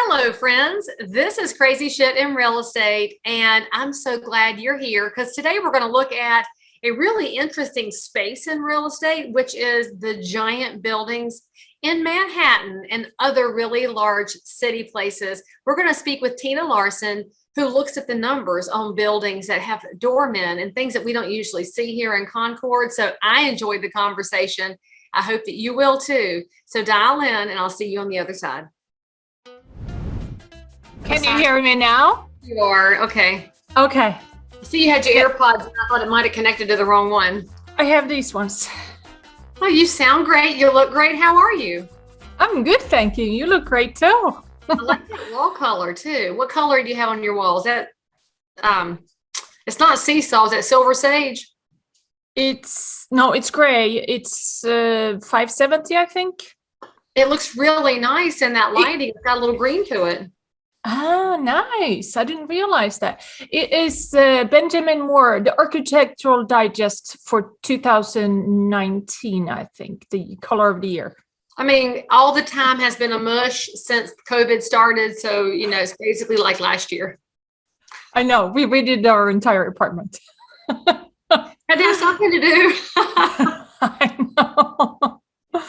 Hello, friends. This is Crazy Shit in Real Estate, and I'm so glad you're here because today we're going to look at a really interesting space in real estate, which is the giant buildings in Manhattan and other really large city places. We're going to speak with Tina Larsson, who looks at the numbers on buildings that have doormen and things that we don't usually see here in Concord. So I enjoyed the conversation. I hope that you will too. So dial in, and I'll see you on the other side. Can you hear me now? You are. Okay. Okay. See, you had your AirPods, and I thought it might have connected to the wrong one. I have these ones. Oh, you sound great. You look great. How are you? I'm good, thank you. You look great too. I like that wall color too. What color do you have on your walls? That it's not seesaw. Is that silver sage? It's gray. It's 570, I think. It looks really nice in that lighting. It's got a little green to it. Ah, nice. I didn't realize that. It is Benjamin Moore, the Architectural Digest for 2019, I think, the color of the year. I mean, all the time has been a mush since COVID started. So, it's basically like last year. I know. We redid our entire apartment. Had to have something to do. I know.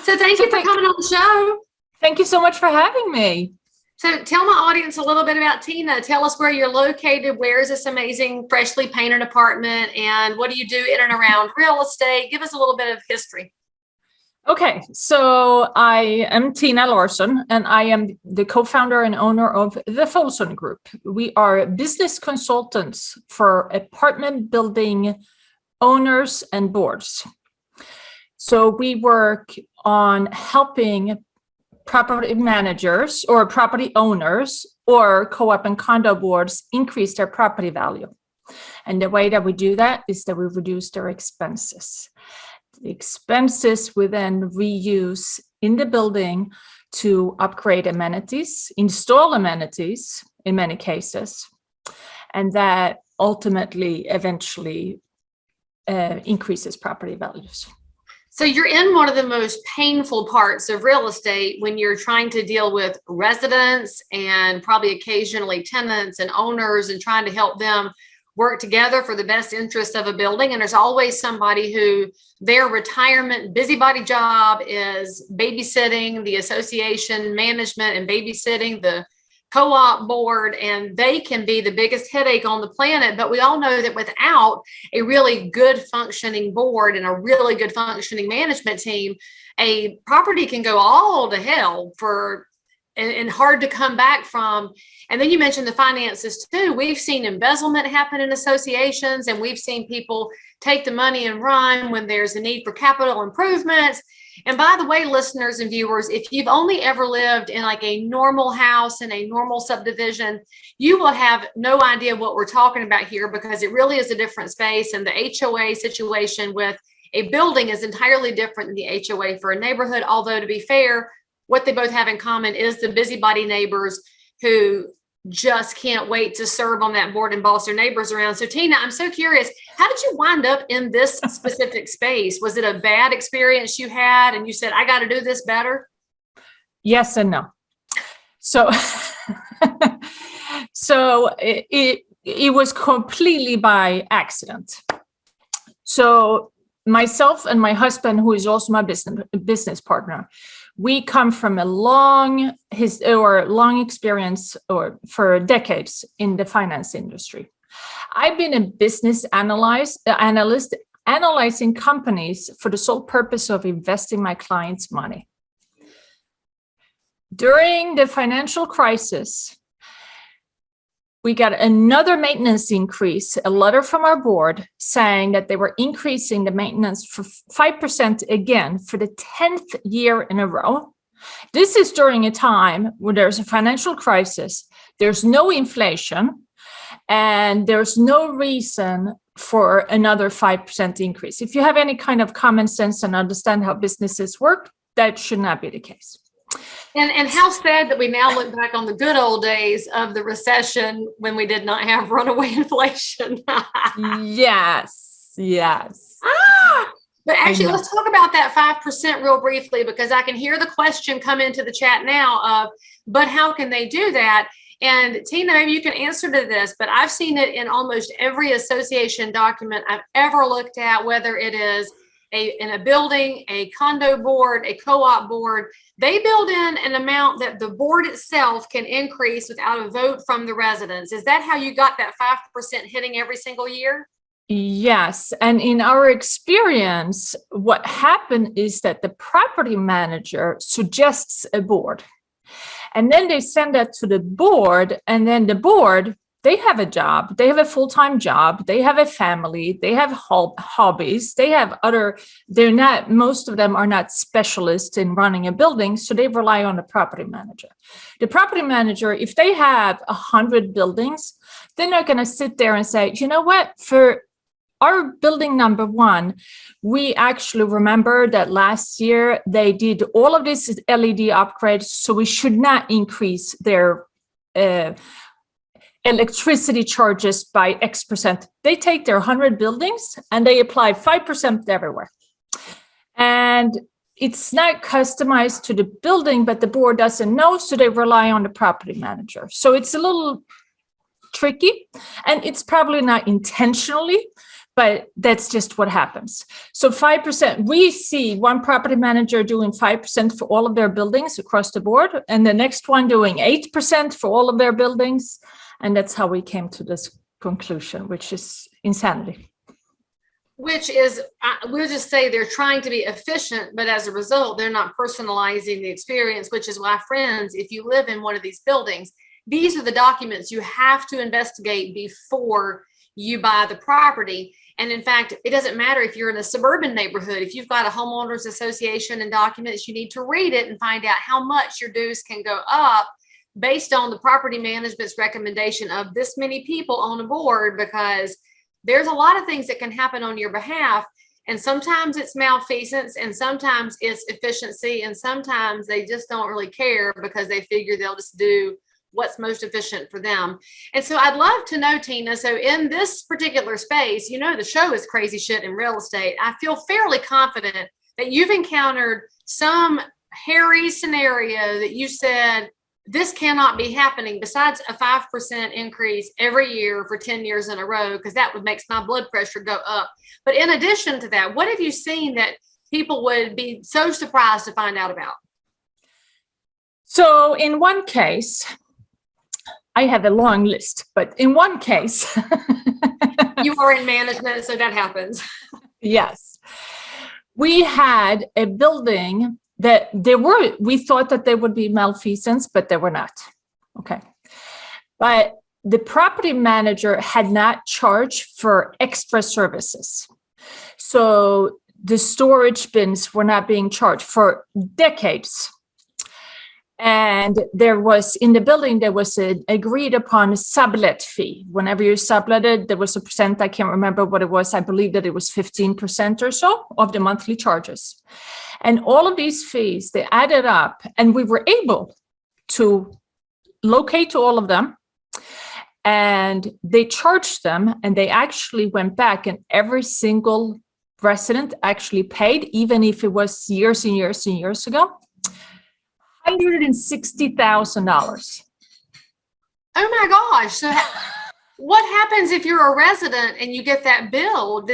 So thank you for coming on the show. Thank you so much for having me. So tell my audience a little bit about Tina. Tell us where you're located. Where is this amazing freshly painted apartment? And what do you do in and around real estate? Give us a little bit of history. Okay, so I am Tina Larsson, and I am the co-founder and owner of the Folson Group. We are business consultants for apartment building owners and boards. So we work on helping property managers or property owners or co-op and condo boards increase their property value. And the way that we do that is that we reduce their expenses. The expenses we then reuse in the building to upgrade amenities, install amenities in many cases, and that ultimately, eventually increases property values. So you're in one of the most painful parts of real estate when you're trying to deal with residents and probably occasionally tenants and owners and trying to help them work together for the best interest of a building. And there's always somebody who their retirement busybody job is babysitting the association management and babysitting the co-op board, and they can be the biggest headache on the planet. But we all know that without a really good functioning board and a really good functioning management team, a property can go all to hell and hard to come back from. And then you mentioned the finances too. We've seen embezzlement happen in associations, and we've seen people take the money and run when there's a need for capital improvements. And by the way, listeners and viewers, if you've only ever lived in like a normal house in a normal subdivision, you will have no idea what we're talking about here, because it really is a different space. And the HOA situation with a building is entirely different than the HOA for a neighborhood. Although, to be fair, what they both have in common is the busybody neighbors who just can't wait to serve on that board and boss their neighbors around. So Tina, I'm so curious, how did you wind up in this specific space? Was it a bad experience you had and you said, I got to do this better? Yes and no. So, it was completely by accident. So myself and my husband, who is also my business partner, we come from a long experience for decades in the finance industry. I've been a business analyst analyzing companies for the sole purpose of investing my clients' money. During the financial crisis, we got another maintenance increase, a letter from our board saying that they were increasing the maintenance for 5% again for the 10th year in a row. This is during a time where there's a financial crisis, there's no inflation, and there's no reason for another 5% increase. If you have any kind of common sense and understand how businesses work, that should not be the case. And how sad that we now look back on the good old days of the recession when we did not have runaway inflation. Yes. Ah! But I actually, know. let's talk about that 5% real briefly, because I can hear the question come into the chat now of, but how can they do that? And Tina, maybe you can answer to this, but I've seen it in almost every association document I've ever looked at, whether it is in a building, a condo board, a co-op board. They build in an amount that the board itself can increase without a vote from the residents. Is that how you got that 5% hitting every single year? Yes. And in our experience, what happened is that the property manager suggests a board. And then they send that to the board, and then the board, they have a job, they have a full-time job, they have a family, they have hobbies, they have most of them are not specialists in running a building, so they rely on the property manager. The property manager, if they have 100 buildings, then they're going to sit there and say, you know what, for our building number 1, we actually remember that last year they did all of this LED upgrades, so we should not increase their electricity charges by X%. They take their 100 buildings and they apply 5% everywhere. And it's not customized to the building, but the board doesn't know, so they rely on the property manager. So it's a little tricky, and it's probably not intentionally, but that's just what happens. So 5%, we see one property manager doing 5% for all of their buildings across the board, and the next one doing 8% for all of their buildings. And that's how we came to this conclusion, which is insanity. Which is, we'll just say they're trying to be efficient, but as a result, they're not personalizing the experience, which is why, friends, if you live in one of these buildings, these are the documents you have to investigate before you buy the property. And in fact, it doesn't matter if you're in a suburban neighborhood. If you've got a homeowners association and documents, you need to read it and find out how much your dues can go up based on the property management's recommendation of this many people on a board, because there's a lot of things that can happen on your behalf. And sometimes it's malfeasance, and sometimes it's efficiency, and sometimes they just don't really care because they figure they'll just do what's most efficient for them. And so I'd love to know, Tina, so in this particular space, you know, the show is crazy shit in real estate. I feel fairly confident that you've encountered some hairy scenario that you said, this cannot be happening, besides a 5% increase every year for 10 years in a row, because that would make my blood pressure go up. But in addition to that, what have you seen that people would be so surprised to find out about? So in one case, I have a long list, but in one case, you are in management, so that happens. Yes. We had a building that we thought that there would be malfeasance, but there were not. Okay. But the property manager had not charged for extra services. So the storage bins were not being charged for decades. And there was, in the building, there was an agreed upon sublet fee. Whenever you subletted, there was a percent, I can't remember what it was. I believe that it was 15% or so of the monthly charges. And all of these fees, they added up, and we were able to locate all of them. And they charged them, and they actually went back, and every single resident actually paid, even if it was years and years and years ago. $160,000. Oh my gosh. So what happens if you're a resident and you get that bill?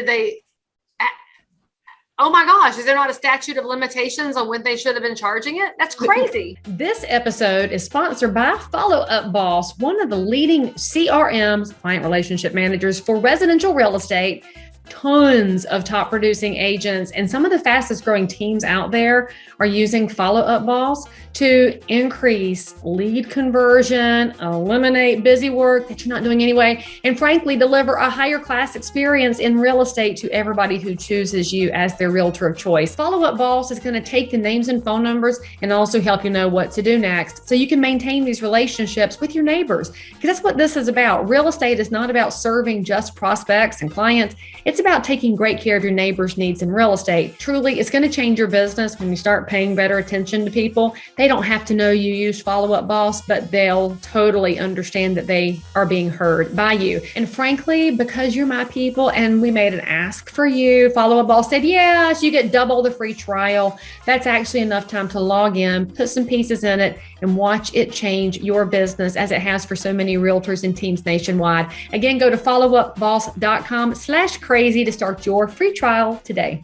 Oh my gosh, is there not a statute of limitations on when they should have been charging it? That's crazy. This episode is sponsored by Follow Up Boss, one of the leading CRMs, client relationship managers for residential real estate. Tons of top producing agents and some of the fastest growing teams out there are using Follow Up Boss to increase lead conversion, eliminate busy work that you're not doing anyway, and frankly, deliver a higher class experience in real estate to everybody who chooses you as their realtor of choice. Follow Up Boss is going to take the names and phone numbers and also help you know what to do next, so you can maintain these relationships with your neighbors, because that's what this is about. Real estate is not about serving just prospects and clients. It's it's about taking great care of your neighbor's needs in real estate. Truly, it's going to change your business when you start paying better attention to people. They don't have to know you use Follow Up Boss, but they'll totally understand that they are being heard by you. And frankly, because you're my people and we made an ask for you, Follow Up Boss said, yes, you get double the free trial. That's actually enough time to log in, put some pieces in it, and watch it change your business as it has for so many realtors and teams nationwide. Again, go to followupboss.com/crazy to start your free trial today.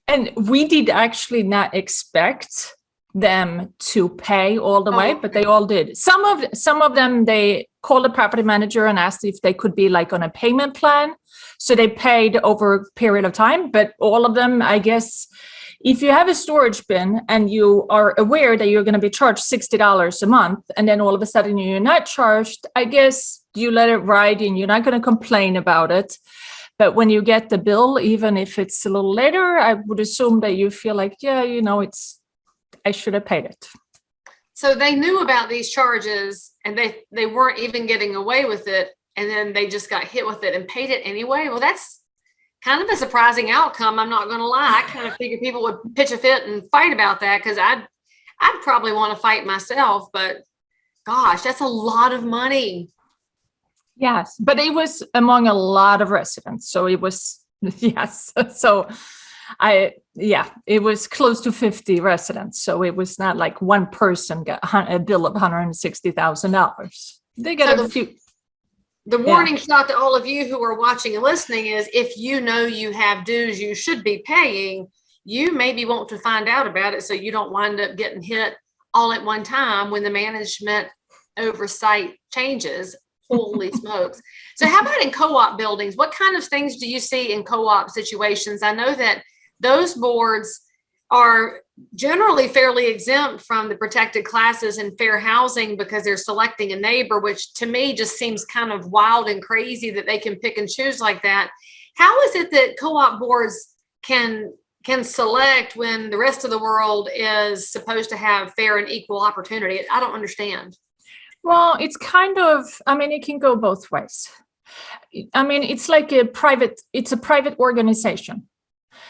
And we did actually not expect them to pay all the way, but they all did. Some of them, they called the property manager and asked if they could be like on a payment plan. So they paid over a period of time, but all of them, I guess, if you have a storage bin and you are aware that you're going to be charged $60 a month, and then all of a sudden you're not charged, I guess you let it ride and you're not going to complain about it. But when you get the bill, even if it's a little later, I would assume that you feel like, yeah, I should have paid it. So they knew about these charges and they weren't even getting away with it. And then they just got hit with it and paid it anyway. Well, that's kind of a surprising outcome. I'm not going to lie. I kind of figured people would pitch a fit and fight about that because I'd probably want to fight myself. But gosh, that's a lot of money. Yes, but it was among a lot of residents. So it was, yes. So it was close to 50 residents. So it was not like one person got a bill of $160,000. They got a few. The warning shot to all of you who are watching and listening is if you know you have dues you should be paying, you maybe want to find out about it so you don't wind up getting hit all at one time when the management oversight changes. Holy smokes. So how about in co-op buildings? What kind of things do you see in co-op situations? I know that those boards are generally fairly exempt from the protected classes and fair housing because they're selecting a neighbor, which to me just seems kind of wild and crazy that they can pick and choose like that. How is it that co-op boards can select when the rest of the world is supposed to have fair and equal opportunity? I don't understand. Well, it's kind of, it can go both ways. It's like a private organization.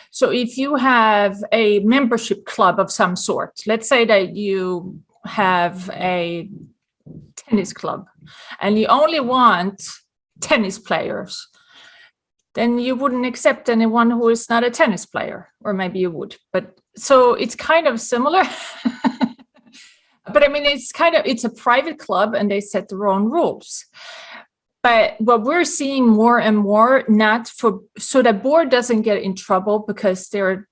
So if you have a membership club of some sort, let's say that you have a tennis club and you only want tennis players, then you wouldn't accept anyone who is not a tennis player, or maybe you would. But so it's kind of similar. But it's a private club and they set their own rules. But what we're seeing more and more, so the board doesn't get in trouble because they're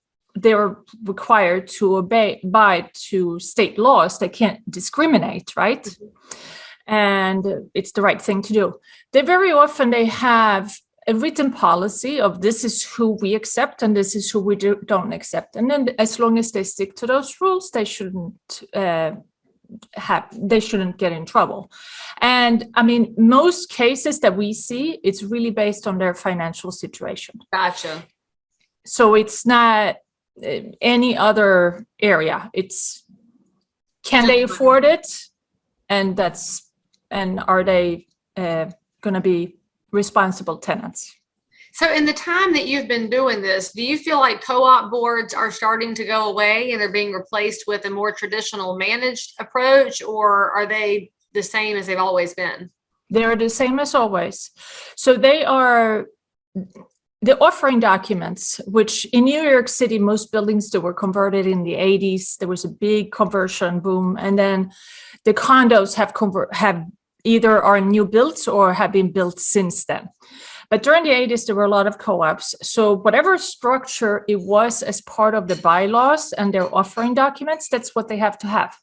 required to abide to state laws. They can't discriminate, right? Mm-hmm. And it's the right thing to do. They very have a written policy of this is who we accept and this is who we don't accept. And then as long as they stick to those rules, they shouldn't get in trouble. And most cases that we see, it's really based on their financial situation. Gotcha. So it's not any other area. It's can they afford it, and are they going to be responsible tenants? So in the time that you've been doing this, do you feel like co-op boards are starting to go away and they're being replaced with a more traditional managed approach, or are they the same as they've always been? They're the same as always. So they are the offering documents, which in New York City, most buildings that were converted in the 80s, there was a big conversion boom. And then the condos have either are new builds or have been built since then. But during the 80s, there were a lot of co-ops. So whatever structure it was as part of the bylaws and their offering documents, that's what they have to have.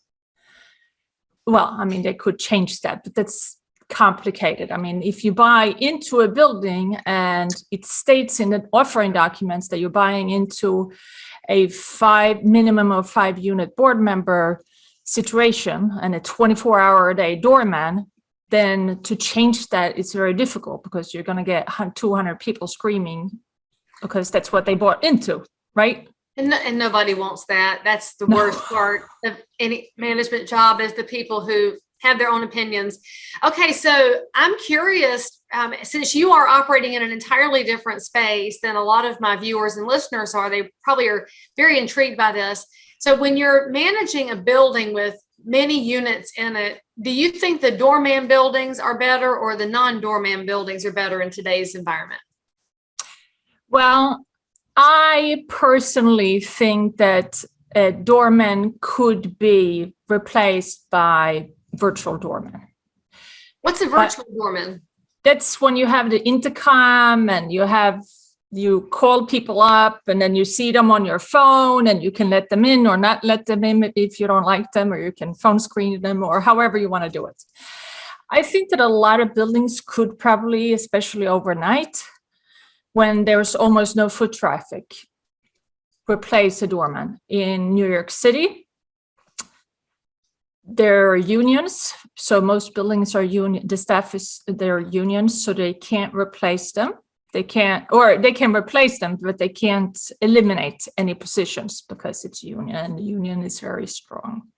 Well, they could change that, but that's complicated. If you buy into a building and it states in the offering documents that you're buying into a minimum of 5 unit board member situation and a 24-hour-a-day doorman, then to change that, it's very difficult because you're going to get 200 people screaming because that's what they bought into, right? And nobody wants that. That's the worst part of any management job is the people who have their own opinions. Okay, so I'm curious, since you are operating in an entirely different space than a lot of my viewers and listeners are, they probably are very intrigued by this. So when you're managing a building with many units in it, do you think the doorman buildings are better or the non-doorman buildings are better in today's environment? Well, I personally think that a doorman could be replaced by virtual doorman. What's a virtual doorman? That's when you have the intercom and you call people up and then you see them on your phone and you can let them in or not let them in if you don't like them, or you can phone screen them or however you want to do it. I think that a lot of buildings could probably, especially overnight, when there's almost no foot traffic, replace a doorman. In New York City, there are unions, so most buildings are union. The staff they're unions, so they can't replace them. They can replace them, but they can't eliminate any positions because it's union, and the union is very strong.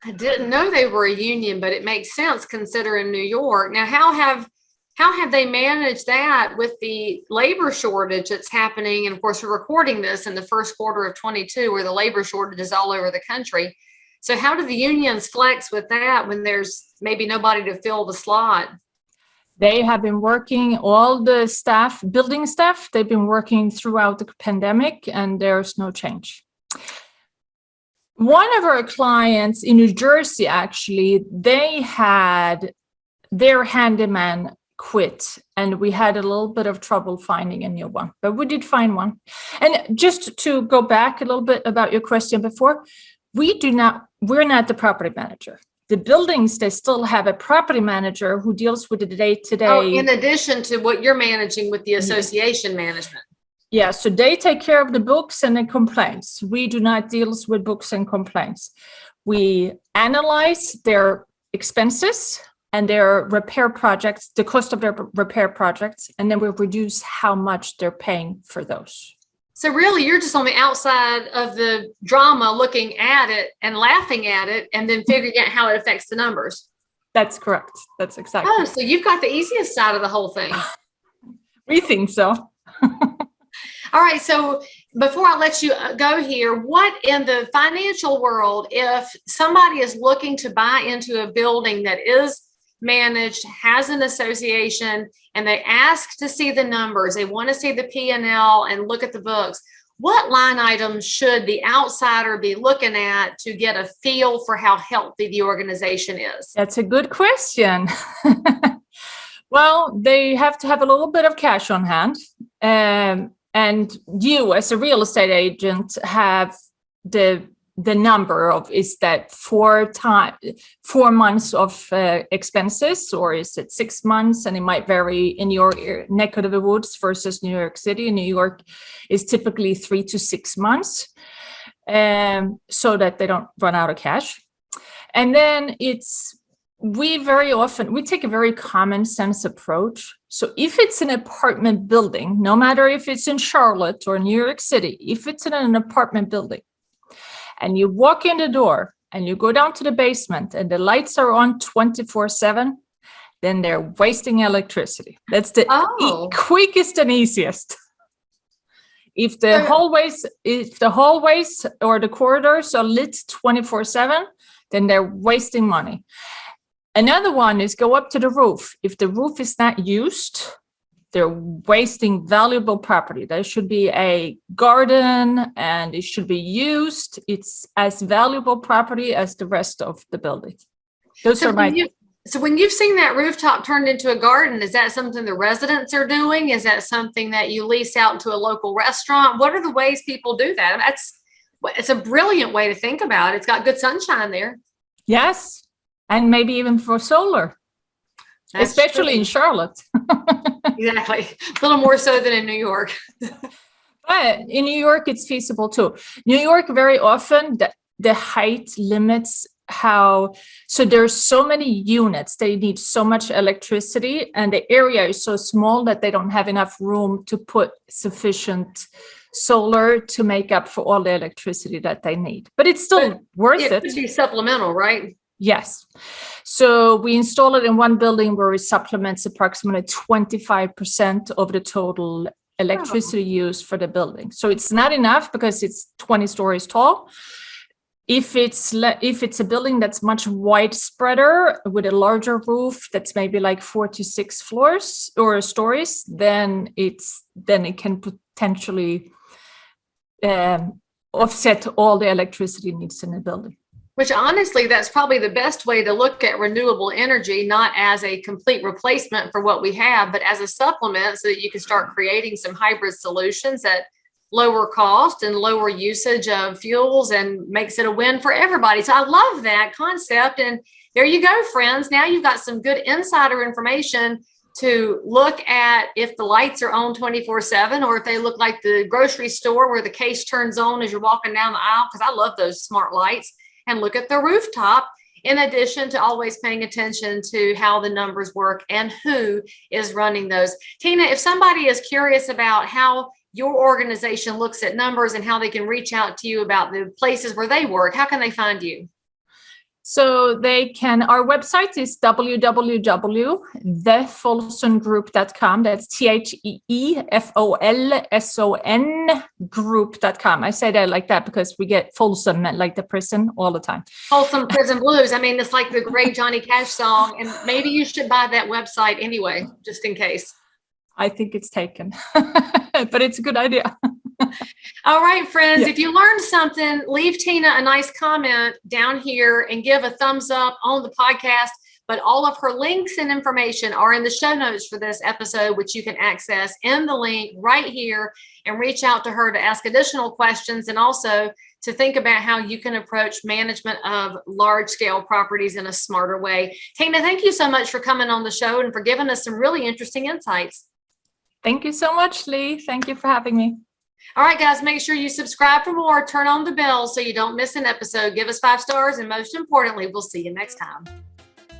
I didn't know they were a union, but it makes sense considering New York. Now, how have they managed that with the labor shortage that's happening? And of course, we're recording this in the first quarter of 22, where the labor shortage is all over the country. So how do the unions flex with that when there's maybe nobody to fill the slot? They have been working, all the staff, building staff, they've been working throughout the pandemic, and there's no change. One of our clients in New Jersey, actually, they had their handyman quit, and we had a little bit of trouble finding a new one, but we did find one. And just to go back a little bit about your question before, we're not the property manager. The buildings, they still have a property manager who deals with the day-to-day. Oh, in addition to what you're managing with the association management. Yeah, so they take care of the books and the complaints. We do not deal with books and complaints. We analyze their expenses and their repair projects, the cost of their repair projects, and then we reduce how much they're paying for those. So really, you're just on the outside of the drama looking at it and laughing at it and then figuring out how it affects the numbers. That's correct. That's exactly. Oh, so you've got the easiest side of the whole thing. We think so. All right. So before I let you go here, what in the financial world, if somebody is looking to buy into a building that is managed, has an association, and they ask to see the numbers, they want to see the P&L and look at the books, what line items should the outsider be looking at to get a feel for how healthy the organization is? That's a good question. Well, they have to have a little bit of cash on hand. And you, as a real estate agent, have the number of, is that 4 months of expenses, or is it 6 months? And it might vary in your neck of the woods versus New York City. New York is typically 3 to 6 months, so that they don't run out of cash. And then we take a very common sense approach. So if it's an apartment building, no matter if it's in Charlotte or New York City, if it's in an apartment building, and you walk in the door and you go down to the basement and the lights are on 24/7, then they're wasting electricity. That's the quickest and easiest. If the hallways or the corridors are lit 24/7, then they're wasting money. Another one is go up to the roof. If the roof is not used, they're wasting valuable property. There should be a garden and it should be used. It's as valuable property as the rest of the building. So when you've seen that rooftop turned into a garden, is that something the residents are doing? Is that something that you lease out to a local restaurant? What are the ways people do that? It's a brilliant way to think about it. It's got good sunshine there. Yes. And maybe even for solar, especially in Charlotte. Exactly. A little more so than in New York. But in New York, it's feasible too. New York, very often, the height limits so there's so many units, they need so much electricity, and the area is so small that they don't have enough room to put sufficient solar to make up for all the electricity that they need. But it's still worth it. It could be supplemental, right? Yes. So we install it in one building where it supplements approximately 25% of the total electricity used for the building. So it's not enough because it's 20 stories tall. If it's a building that's much widespreader with a larger roof, that's maybe like 4 to 6 floors or stories, then it can potentially offset all the electricity needs in the building. Which honestly, that's probably the best way to look at renewable energy, not as a complete replacement for what we have, but as a supplement so that you can start creating some hybrid solutions at lower cost and lower usage of fuels and makes it a win for everybody. So I love that concept. And there you go, friends. Now you've got some good insider information to look at if the lights are on 24/7 or if they look like the grocery store where the case turns on as you're walking down the aisle, because I love those smart lights. And look at the rooftop, in addition to always paying attention to how the numbers work and who is running those. Tina, if somebody is curious about how your organization looks at numbers and how they can reach out to you about the places where they work, how can they find you? So our website is www.thefolsongroup.com. That's TheeFolson group.com. I say that like that because we get Folsom, like the prison, all the time. Folsom Prison Blues. I mean, it's like the great Johnny Cash song. And maybe you should buy that website anyway, just in case. I think it's taken, but it's a good idea. All right, friends, if you learned something, leave Tina a nice comment down here and give a thumbs up on the podcast. But all of her links and information are in the show notes for this episode, which you can access in the link right here and reach out to her to ask additional questions and also to think about how you can approach management of large scale properties in a smarter way. Tina, thank you so much for coming on the show and for giving us some really interesting insights. Thank you so much, Leigh. Thank you for having me. All right, guys, make sure you subscribe for more. Turn on the bell so you don't miss an episode. Give us 5 stars. And most importantly, we'll see you next time.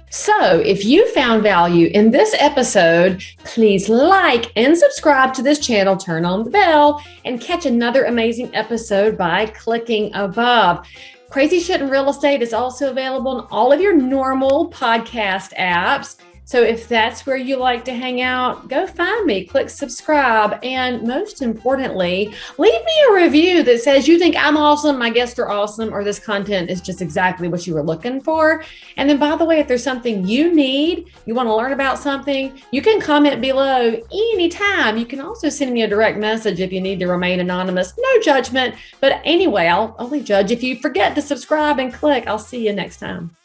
So if you found value in this episode, please like and subscribe to this channel, turn on the bell, and catch another amazing episode by clicking above. Crazy Shit in Real Estate is also available in all of your normal podcast apps. So if that's where you like to hang out, go find me, click subscribe, and most importantly, leave me a review that says you think I'm awesome, my guests are awesome, or this content is just exactly what you were looking for. And then, by the way, if there's something you need, you want to learn about something, you can comment below anytime. You can also send me a direct message if you need to remain anonymous. No judgment. But anyway, I'll only judge if you forget to subscribe and click. I'll see you next time.